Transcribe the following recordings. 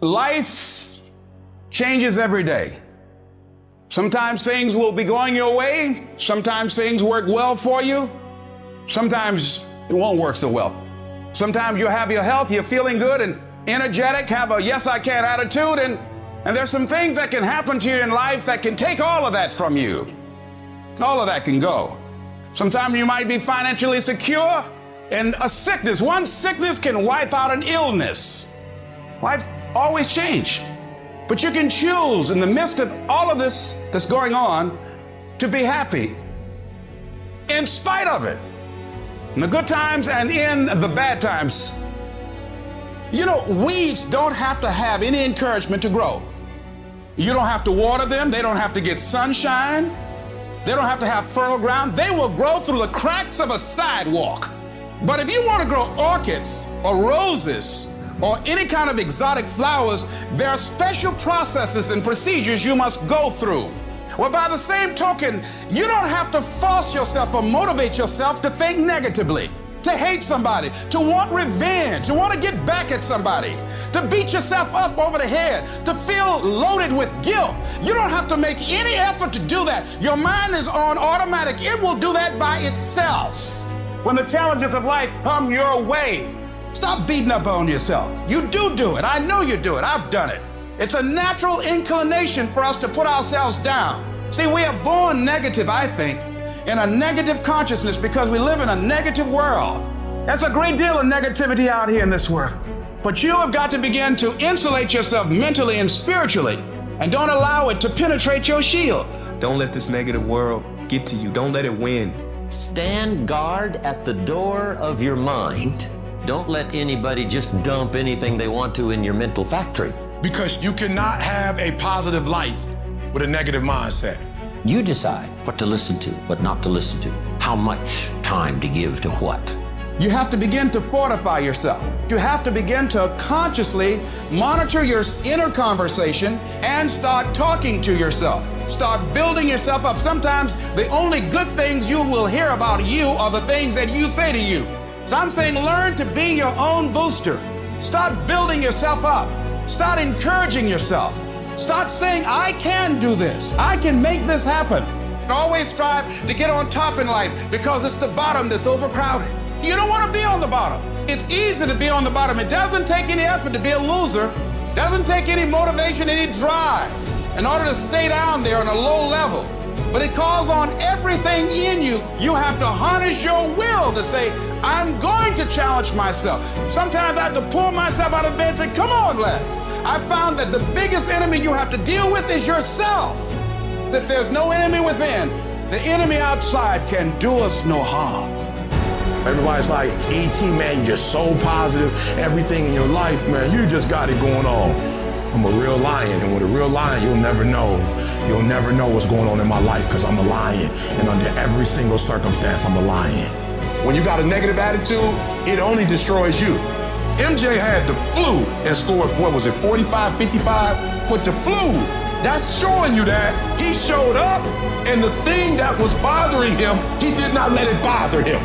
Life changes every day. Sometimes things will be going your way. Sometimes things work well for you. Sometimes it won't work so well. Sometimes you'll have your health, you're feeling good and energetic, have a yes I can attitude, and there's some things that can happen to you in life that can take all of that from you. All of that can go. Sometimes you might be financially secure, and a sickness, one sickness can wipe out an illness. Life always changes. But you can choose in the midst of all of this that's going on to be happy in spite of it. In the good times and in the bad times. You know, weeds don't have to have any encouragement to grow. You don't have to water them. They don't have to get sunshine. They don't have to have fertile ground. They will grow through the cracks of a sidewalk. But if you want to grow orchids or roses or any kind of exotic flowers, there are special processes and procedures you must go through. Well, by the same token, you don't have to force yourself or motivate yourself to think negatively, to hate somebody, to want revenge, to want to get back at somebody, to beat yourself up over the head, to feel loaded with guilt. You don't have to make any effort to do that. Your mind is on automatic. It will do that by itself. When the challenges of life come your way, stop beating up on yourself. You do it. I know you do it. I've done it. It's a natural inclination for us to put ourselves down. See, we are born negative, I think, in a negative consciousness because we live in a negative world. There's a great deal of negativity out here in this world. But you have got to begin to insulate yourself mentally and spiritually, and don't allow it to penetrate your shield. Don't let this negative world get to you. Don't let it win. Stand guard at the door of your mind. Don't let anybody just dump anything they want to in your mental factory. Because you cannot have a positive life with a negative mindset. You decide what to listen to, what not to listen to, how much time to give to what. You have to begin to fortify yourself. You have to begin to consciously monitor your inner conversation and start talking to yourself. Start building yourself up. Sometimes the only good things you will hear about you are the things that you say to you. So I'm saying learn to be your own booster. Start building yourself up. Start encouraging yourself. Start saying, I can do this. I can make this happen. Always strive to get on top in life because it's the bottom that's overcrowded. You don't want to be on the bottom. It's easy to be on the bottom. It doesn't take any effort to be a loser. It doesn't take any motivation, any drive in order to stay down there on a low level. But it calls on everything in you. You have to harness your will to say, I'm going to challenge myself. Sometimes I have to pull myself out of bed and say, come on, Les. I found that the biggest enemy you have to deal with is yourself. If there's no enemy within, the enemy outside can do us no harm. Everybody's like, E.T., man, you're just so positive. Everything in your life, man, you just got it going on. I'm a real lion, and with a real lion, you'll never know. You'll never know what's going on in my life because I'm a lion. And under every single circumstance, I'm a lion. When you got a negative attitude, it only destroys you. MJ had the flu and scored, 45, 55? With the flu. That's showing you that he showed up, and the thing that was bothering him, he did not let it bother him.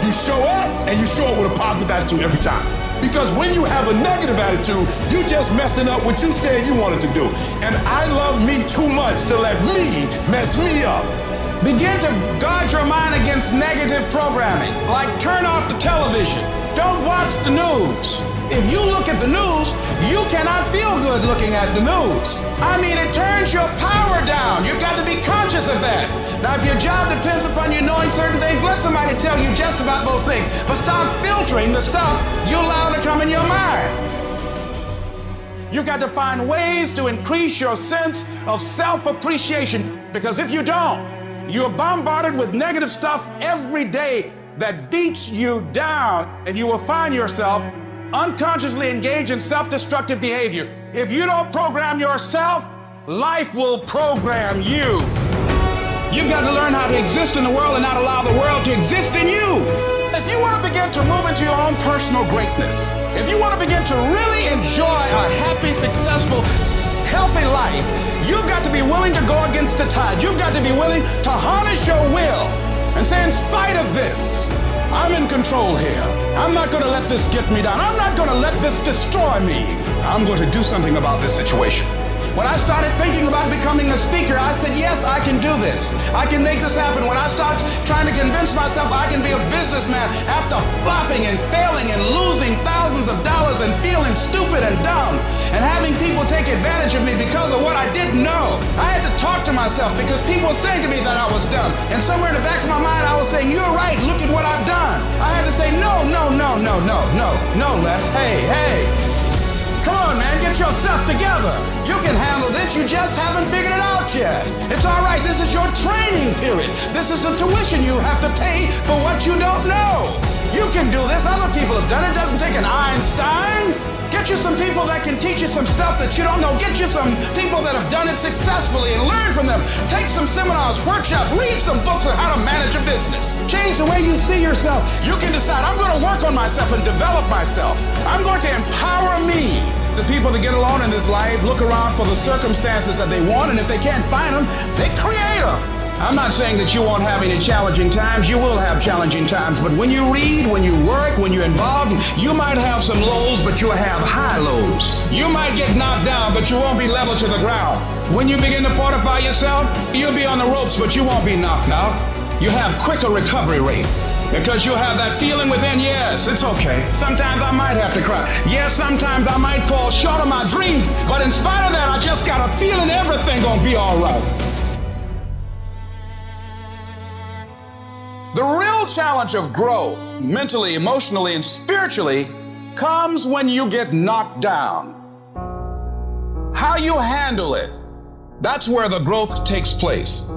You show up, and you show up with a positive attitude every time. Because when you have a negative attitude, you just messing up what you said you wanted to do. And I love me too much to let me mess me up. Begin to guard your mind against negative programming, like turn off the television. Don't watch the news. If you look at the news, you cannot feel good looking at the news. I mean, it turns your power down. You've got to be conscious of that. Now, if your job depends upon you knowing certain things, let somebody tell you just about those things. But start filtering the stuff you allow to come in your mind. You've got to find ways to increase your sense of self-appreciation, because if you don't, you're bombarded with negative stuff every day that beats you down, and you will find yourself unconsciously engaged in self-destructive behavior. If you don't program yourself, life will program you. You've got to learn how to exist in the world and not allow the world to exist in you. If you want to begin to move into your own personal greatness, if you want to begin to really enjoy a happy, successful, healthy life, you've got to be willing to go against the tide. You've got to be willing to harness your will and say, in spite of this, I'm in control here. I'm not going to let this get me down. I'm not going to let this destroy me. I'm going to do something about this situation. When I started thinking about becoming a speaker, I said, yes, I can do this. I can make this happen. When I started trying to convince myself I can be a businessman after flopping and failing and losing thousands of dollars and feeling stupid and dumb and having people take advantage of me because of what I didn't know, I had to talk to myself because people were saying to me that I was dumb. And somewhere in the back of my mind, I was saying, you're right. Look at what I've done. I had to say, no, Les. Hey. Come on, man, get yourself together. You can handle this, you just haven't figured it out yet. It's all right, this is your training period. This is a tuition you have to pay for what you don't know. You can do this, other people have done it. It doesn't take an Einstein. Get you some people that can teach you some stuff that you don't know. Get you some people that have done it successfully and learn from them. Take some seminars, workshops, read some books on how to manage a business. Change the way you see yourself. You can decide, I'm going to work on myself and develop myself. I'm going to empower me. The people that get along in this life look around for the circumstances that they want, and if they can't find them, they create them. I'm not saying that you won't have any challenging times. You will have challenging times. But when you read, when you work, when you're involved, you might have some lows, but you'll have high lows. You might get knocked down, but you won't be level to the ground. When you begin to fortify yourself, you'll be on the ropes, but you won't be knocked out. You have quicker recovery rate. Because you'll have that feeling within, yes, it's okay. Sometimes I might have to cry. Yes, sometimes I might fall short of my dream. But in spite of that, I just got a feeling everything gonna be all right. The real challenge of growth, mentally, emotionally, and spiritually, comes when you get knocked down. How you handle it, that's where the growth takes place.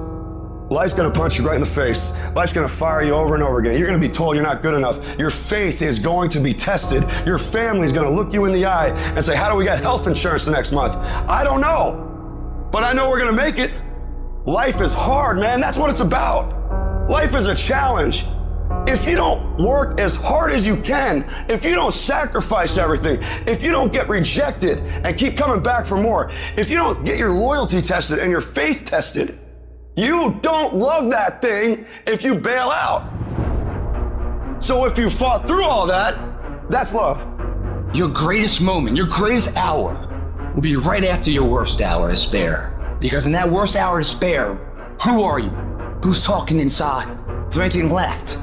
Life's gonna punch you right in the face. Life's gonna fire you over and over again. You're gonna be told you're not good enough. Your faith is going to be tested. Your family's gonna look you in the eye and say, how do we get health insurance the next month? I don't know, but I know we're gonna make it. Life is hard, man. That's what it's about. Life is a challenge. If you don't work as hard as you can, if you don't sacrifice everything, if you don't get rejected and keep coming back for more, if you don't get your loyalty tested and your faith tested, you don't love that thing if you bail out. So if you fought through all that, that's love. Your greatest moment, your greatest hour will be right after your worst hour of despair. Because in that worst hour of despair, who are you? Who's talking inside? Is there anything left?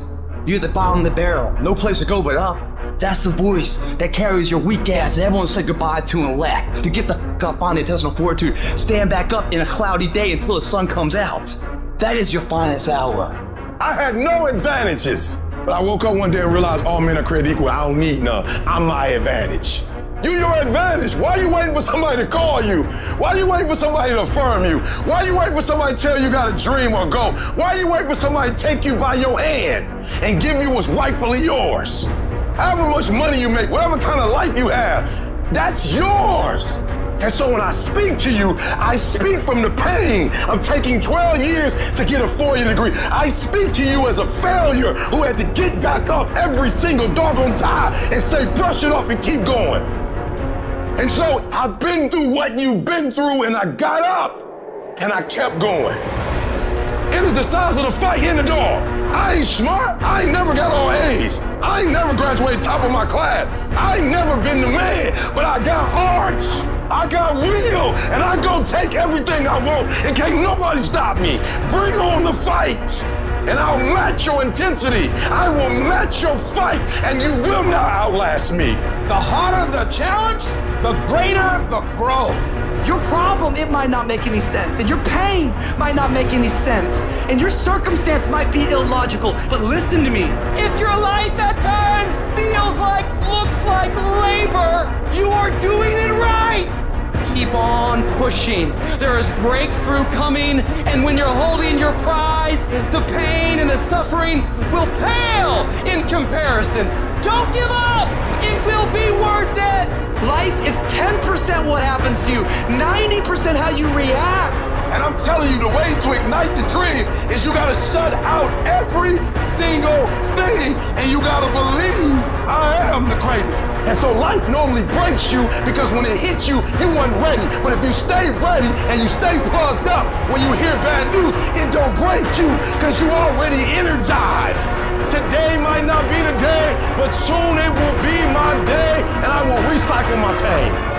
You're at the bottom of the barrel, no place to go but up. That's the voice that carries your weak ass and everyone said goodbye to and left. To get the fuck up on it doesn't afford to stand back up in a cloudy day until the sun comes out. That is your finest hour. I had no advantages. But I woke up one day and realized all men are created equal. I don't need none. I'm my advantage. You your advantage. Why are you waiting for somebody to call you? Why are you waiting for somebody to affirm you? Why are you waiting for somebody to tell you got a dream or go? Why are you waiting for somebody to take you by your hand and give you what's rightfully yours? However much money you make, whatever kind of life you have, that's yours. And so when I speak to you, I speak from the pain of taking 12 years to get a 4-year degree. I speak to you as a failure who had to get back up every single doggone time and say, brush it off and keep going. And so I've been through what you've been through, and I got up and I kept going. It is the size of the fight in the door. I ain't smart. I ain't never got all A's. I ain't never graduated top of my class. I ain't never been the man, but I got hearts. I got will, and I go take everything I want, and can't nobody stop me. Bring on the fight, and I'll match your intensity. I will match your fight, and you will not outlast me. The harder the challenge, the greater the growth. Your problem, it might not make any sense, and your pain might not make any sense, and your circumstance might be illogical, but listen to me. If your life at times feels like, looks like labor, you are doing it right. Keep on pushing. There is breakthrough coming, and when you're holding your prize, the pain and the suffering will pale in comparison. Don't give up. It will be worth it. Life is 10% what happens to you, 90% how you react. And I'm telling you, the way to ignite the dream is you gotta shut out every single thing, and you gotta believe I am the greatest. And so life normally breaks you because when it hits you, you weren't ready. But if you stay ready and you stay plugged up, when you hear bad news, it don't break you because you already energized. Today might not be the day, but soon it will be my day, and I will recycle my pain.